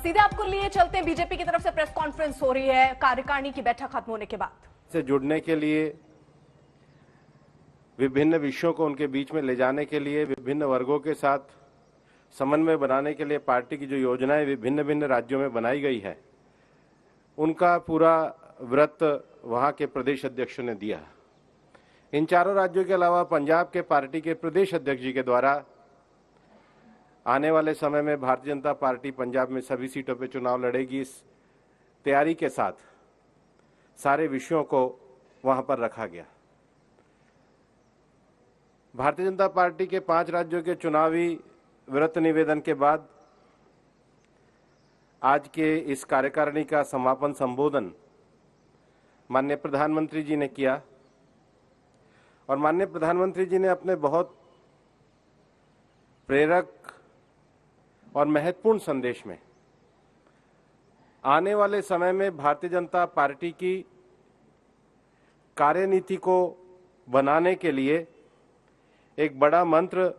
सीधे आपको लिए चलते हैं, बीजेपी की तरफ से प्रेस कॉन्फ्रेंस हो रही है कार्यकारिणी की बैठक खत्म होने के बाद। से जुड़ने के लिए, विभिन्न विषयों को उनके बीच में ले जाने के लिए, विभिन्न वर्गों के साथ समन्वय बनाने के लिए पार्टी की जो योजनाएं विभिन्न भिन्न राज्यों में बनाई गई है, उनका पूरा व्रत वहां के प्रदेश अध्यक्षों ने दिया। इन चारों राज्यों के अलावा पंजाब के पार्टी के प्रदेश अध्यक्ष जी के द्वारा आने वाले समय में भारतीय जनता पार्टी पंजाब में सभी सीटों पर चुनाव लड़ेगी, इस तैयारी के साथ सारे विषयों को वहां पर रखा गया। भारतीय जनता पार्टी के 5 राज्यों के चुनावी व्रत निवेदन के बाद आज के इस कार्यकारिणी का समापन संबोधन माननीय प्रधानमंत्री जी ने किया और माननीय प्रधानमंत्री जी ने अपने बहुत प्रेरक और महत्वपूर्ण संदेश में आने वाले समय में भारतीय जनता पार्टी की कार्यनीति को बनाने के लिए एक बड़ा मंत्र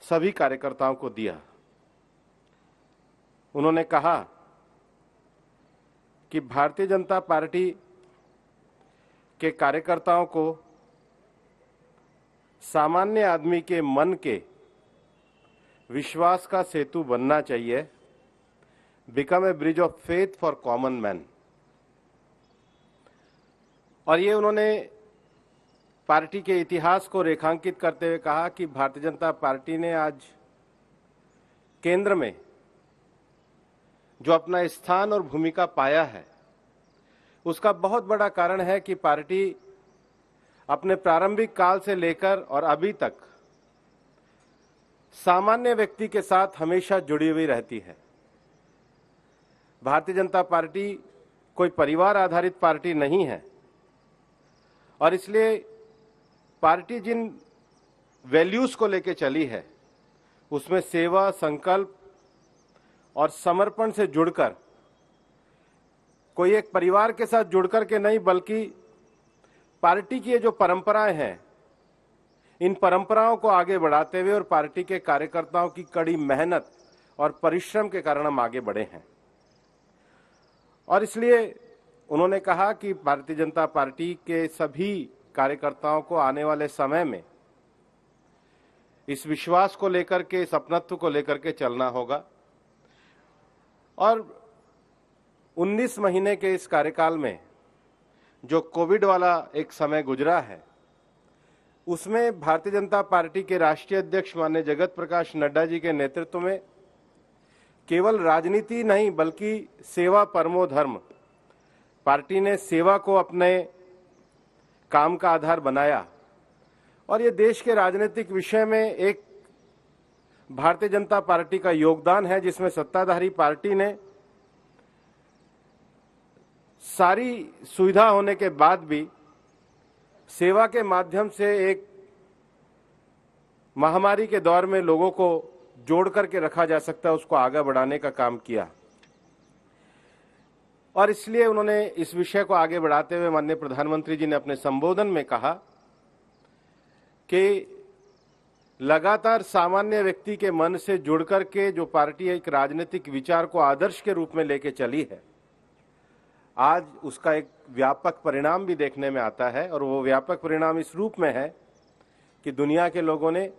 सभी कार्यकर्ताओं को दिया। उन्होंने कहा कि भारतीय जनता पार्टी के कार्यकर्ताओं को सामान्य आदमी के मन के विश्वास का सेतु बनना चाहिए, become a bridge of faith for common man. और ये उन्होंने पार्टी के इतिहास को रेखांकित करते हुए कहा कि भारतीय जनता पार्टी ने आज केंद्र में जो अपना स्थान और भूमिका पाया है, उसका बहुत बड़ा कारण है कि पार्टी अपने प्रारंभिक काल से लेकर और अभी तक सामान्य व्यक्ति के साथ हमेशा जुड़ी हुई रहती है। भारतीय जनता पार्टी कोई परिवार आधारित पार्टी नहीं है और इसलिए पार्टी जिन वैल्यूज को लेकर चली है, उसमें सेवा, संकल्प और समर्पण से जुड़कर, कोई एक परिवार के साथ जुड़कर के नहीं, बल्कि पार्टी की ये जो परंपराएं हैं, इन परंपराओं को आगे बढ़ाते हुए और पार्टी के कार्यकर्ताओं की कड़ी मेहनत और परिश्रम के कारण हम आगे बढ़े हैं। और इसलिए उन्होंने कहा कि भारतीय जनता पार्टी के सभी कार्यकर्ताओं को आने वाले समय में इस विश्वास को लेकर के, इस अपनत्व को लेकर के चलना होगा। और 19 महीने के इस कार्यकाल में जो कोविड वाला एक समय गुजरा है, उसमें भारतीय जनता पार्टी के राष्ट्रीय अध्यक्ष माननीय जगत प्रकाश नड्डा जी के नेतृत्व में केवल राजनीति नहीं, बल्कि सेवा परमो धर्म, पार्टी ने सेवा को अपने काम का आधार बनाया। और ये देश के राजनीतिक विषय में एक भारतीय जनता पार्टी का योगदान है, जिसमें सत्ताधारी पार्टी ने सारी सुविधा होने के बाद भी सेवा के माध्यम से एक महामारी के दौर में लोगों को जोड़ करके रखा जा सकता है, उसको आगे बढ़ाने का काम किया। और इसलिए उन्होंने इस विषय को आगे बढ़ाते हुए माननीय प्रधानमंत्री जी ने अपने संबोधन में कहा कि लगातार सामान्य व्यक्ति के मन से जुड़कर के जो पार्टी एक राजनीतिक विचार को आदर्श के रूप में लेके चली है, आज उसका एक व्यापक परिणाम भी देखने में आता है। और वो व्यापक परिणाम इस रूप में है कि दुनिया के लोगों ने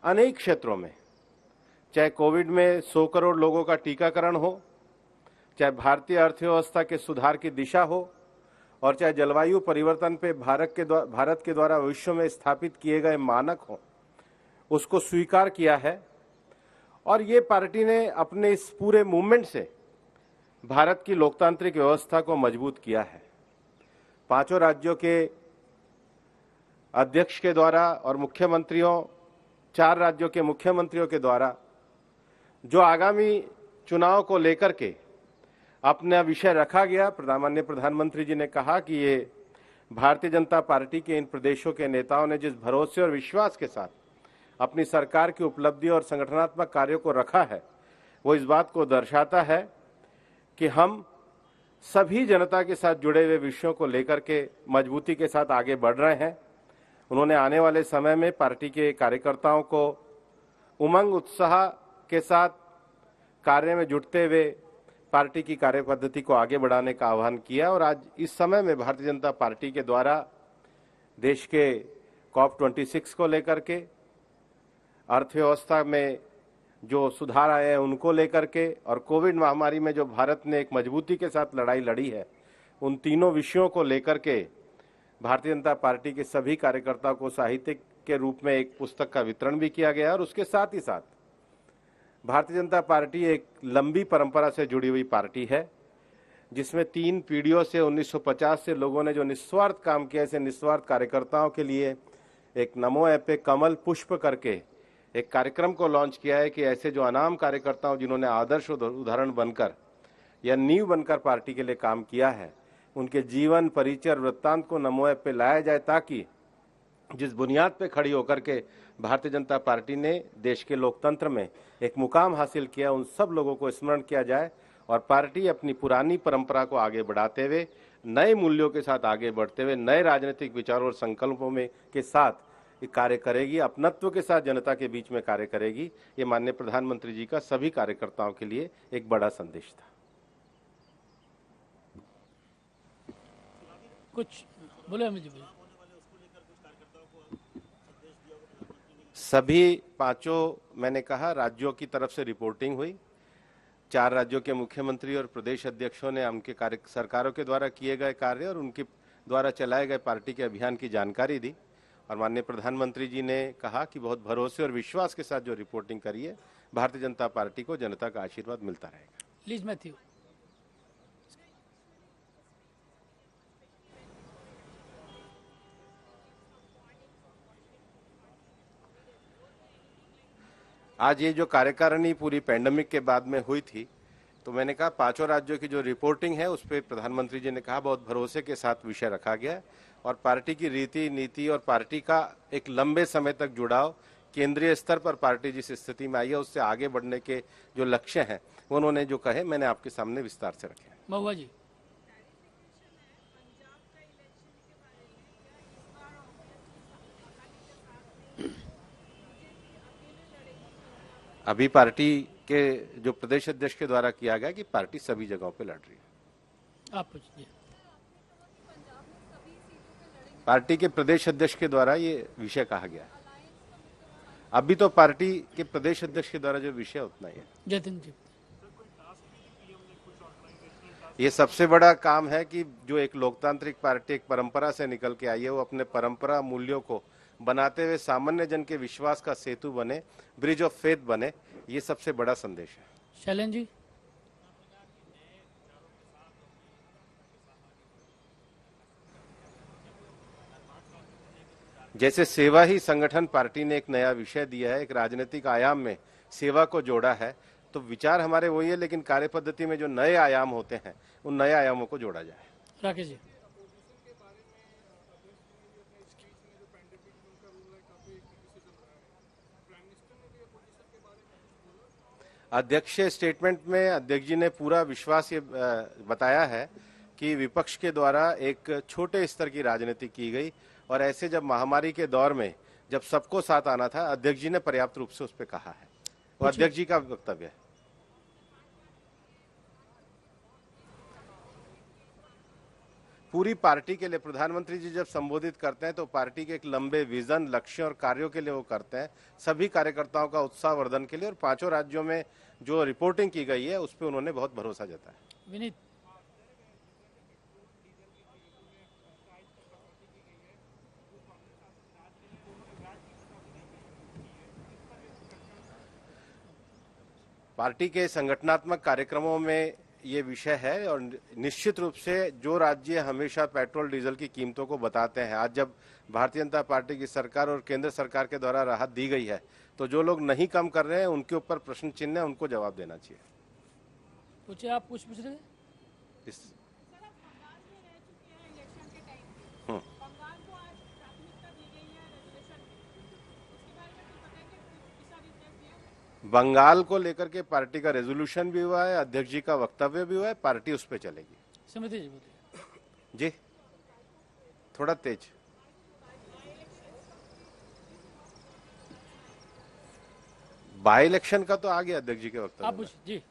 अनेक क्षेत्रों में, चाहे कोविड में 100 करोड़ लोगों का टीकाकरण हो, चाहे भारतीय अर्थव्यवस्था के सुधार की दिशा हो, और चाहे जलवायु परिवर्तन पे भारत के द्वारा विश्व में स्थापित किए गए मानक हो, उसको स्वीकार किया है। और ये पार्टी ने अपने इस पूरे मूवमेंट से भारत की लोकतांत्रिक व्यवस्था को मजबूत किया है। 5 राज्यों के अध्यक्ष के द्वारा और मुख्यमंत्रियों, 4 राज्यों के मुख्यमंत्रियों के द्वारा जो आगामी चुनाव को लेकर के अपना विषय रखा गया, माननीय प्रधानमंत्री जी ने कहा कि ये भारतीय जनता पार्टी के इन प्रदेशों के नेताओं ने जिस भरोसे और विश्वास के साथ अपनी सरकार की उपलब्धि और संगठनात्मक कार्यों को रखा है, वो इस बात को दर्शाता है कि हम सभी जनता के साथ जुड़े हुए विषयों को लेकर के मजबूती के साथ आगे बढ़ रहे हैं। उन्होंने आने वाले समय में पार्टी के कार्यकर्ताओं को उमंग, उत्साह के साथ कार्य में जुटते हुए पार्टी की कार्य पद्धति को आगे बढ़ाने का आह्वान किया। और आज इस समय में भारतीय जनता पार्टी के द्वारा देश के COP26 को लेकर के, अर्थव्यवस्था में जो सुधार आए हैं उनको लेकर के, और कोविड महामारी में जो भारत ने एक मजबूती के साथ लड़ाई लड़ी है, उन तीनों विषयों को लेकर के भारतीय जनता पार्टी के सभी कार्यकर्ताओं को साहित्य के रूप में एक पुस्तक का वितरण भी किया गया। और उसके साथ ही साथ भारतीय जनता पार्टी एक लंबी परंपरा से जुड़ी हुई पार्टी है, जिसमें 3 पीढ़ियों से 1950 से लोगों ने जो निस्वार्थ काम किया, ऐसे निस्वार्थ कार्यकर्ताओं के लिए एक नमो ऐप पे कमल पुष्प करके एक कार्यक्रम को लॉन्च किया है कि ऐसे जो अनाम कार्यकर्ताओं जिन्होंने आदर्श उदाहरण बनकर या नींव बनकर पार्टी के लिए काम किया है, उनके जीवन परिचय और वृत्तांत को नमो ऐप पे लाया जाए, ताकि जिस बुनियाद पे खड़ी होकर के भारतीय जनता पार्टी ने देश के लोकतंत्र में एक मुकाम हासिल किया, उन सब लोगों को स्मरण किया जाए और पार्टी अपनी पुरानी परंपरा को आगे बढ़ाते हुए, नए मूल्यों के साथ आगे बढ़ते हुए, नए राजनीतिक विचारों और संकल्पों में के साथ कार्य करेगी, अपनत्व के साथ जनता के बीच में कार्य करेगी। ये माननीय प्रधानमंत्री जी का सभी कार्यकर्ताओं के लिए एक बड़ा संदेश था। कुछ बोले अमित जी, बोले। सभी 5 मैंने कहा राज्यों की तरफ से रिपोर्टिंग हुई। 4 राज्यों के मुख्यमंत्री और प्रदेश अध्यक्षों ने उनके सरकारों के द्वारा किए गए कार्य और उनके द्वारा चलाए गए पार्टी के अभियान की जानकारी दी। और माननीय प्रधानमंत्री जी ने कहा कि बहुत भरोसे और विश्वास के साथ जो रिपोर्टिंग करी है, भारतीय जनता पार्टी को जनता का आशीर्वाद मिलता रहेगा। Lease Matthew. आज ये जो कार्यकारिणी पूरी पैंडेमिक के बाद में हुई थी, तो मैंने कहा 5 राज्यों की जो रिपोर्टिंग है उस पर प्रधानमंत्री जी ने कहा बहुत भरोसे के साथ विषय रखा गया और पार्टी की रीति नीति और पार्टी का एक लंबे समय तक जुड़ाव, केंद्रीय स्तर पर पार्टी जिस स्थिति में आई है उससे आगे बढ़ने के जो लक्ष्य हैं उन्होंने जो कहे मैंने आपके सामने विस्तार से रखे। महुआ जी। अभी पार्टी के जो प्रदेश अध्यक्ष के द्वारा किया गया कि पार्टी सभी जगहों पे लड़ रही है। आप पूछिए। पार्टी के प्रदेश अध्यक्ष के द्वारा ये विषय कहा गया। अभी तो पार्टी के प्रदेश अध्यक्ष के द्वारा जो विषय उतना ही है। जतिन जी। ये सबसे बड़ा काम है कि जो एक लोकतांत्रिक पार्टी एक परंपरा से निकल के आई है, वो अपने परंपरा मूल्यों को बनाते हुए सामान्य जन के विश्वास का सेतु बने, ब्रिज ऑफ फेथ बने, ये सबसे बड़ा संदेश है। शैलेन जी। जैसे सेवा ही संगठन पार्टी ने एक नया विषय दिया है, एक राजनीतिक आयाम में सेवा को जोड़ा है, तो विचार हमारे वही है, लेकिन कार्य पद्धति में जो नए आयाम होते हैं उन नए आयामों को जोड़ा जाए। राकेश जी। अध्यक्ष स्टेटमेंट में अध्यक्ष जी ने पूरा विश्वास ये बताया है कि विपक्ष के द्वारा एक छोटे स्तर की राजनीति की गई और ऐसे जब महामारी के दौर में जब सबको साथ आना था, अध्यक्ष जी ने पर्याप्त रूप से उस पर कहा है, वो अध्यक्ष जी का वक्तव्य है। पूरी पार्टी के लिए प्रधानमंत्री जी जब संबोधित करते हैं तो पार्टी के एक लंबे विजन, लक्ष्य और कार्यों के लिए वो करते हैं, सभी कार्यकर्ताओं का उत्साह वर्धन के लिए। और 5 राज्यों में जो रिपोर्टिंग की गई है उस पर उन्होंने बहुत भरोसा जताया। विनीत। पार्टी के संगठनात्मक कार्यक्रमों में ये विषय है और निश्चित रूप से जो राज्य हमेशा पेट्रोल डीजल की कीमतों को बताते हैं, आज जब भारतीय जनता पार्टी की सरकार और केंद्र सरकार के द्वारा राहत दी गई है, तो जो लोग नहीं कम कर रहे हैं उनके ऊपर प्रश्न चिन्ह है, उनको जवाब देना चाहिए। पूछिए, आप पूछ रहे थे। बंगाल को लेकर के पार्टी का रेजोल्यूशन भी हुआ है, अध्यक्ष जी का वक्तव्य भी हुआ है, पार्टी उस पर चलेगी। समिति जी बोलिए। जी थोड़ा तेज। बाई इलेक्शन का तो आ गया अध्यक्ष जी के वक्तव्य। आप पूछिए जी।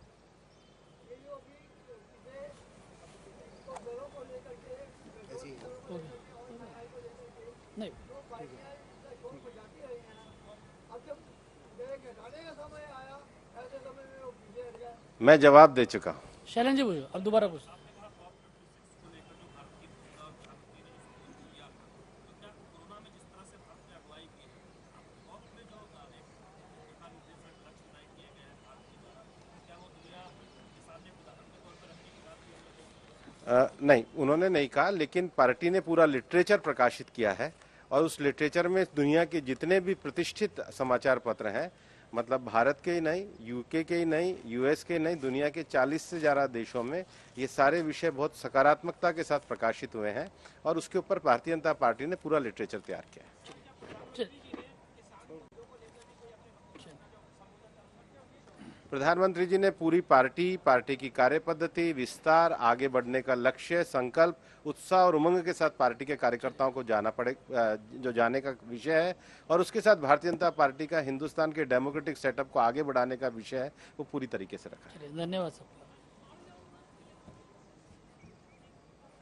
मैं जवाब दे चुका हूं। शैलेंद्र जी पूछो, अब दोबारा पूछो। नहीं, उन्होंने नहीं कहा, लेकिन पार्टी ने पूरा लिटरेचर प्रकाशित किया है और उस लिटरेचर में दुनिया के जितने भी प्रतिष्ठित समाचार पत्र हैं, मतलब भारत के ही नहीं, यूके के ही नहीं, यूएस के नहीं, दुनिया के 40 से ज्यादा देशों में ये सारे विषय बहुत सकारात्मकता के साथ प्रकाशित हुए हैं और उसके ऊपर भारतीय जनता पार्टी ने पूरा लिटरेचर तैयार किया है। प्रधानमंत्री जी ने पूरी पार्टी की कार्यपद्धति, विस्तार, आगे बढ़ने का लक्ष्य, संकल्प, उत्साह और उमंग के साथ पार्टी के कार्यकर्ताओं को जो जाने का विषय है और उसके साथ भारतीय जनता पार्टी का हिंदुस्तान के डेमोक्रेटिक सेटअप को आगे बढ़ाने का विषय है, वो पूरी तरीके से रखा है। धन्यवाद सबका।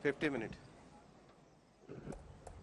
50 मिनट।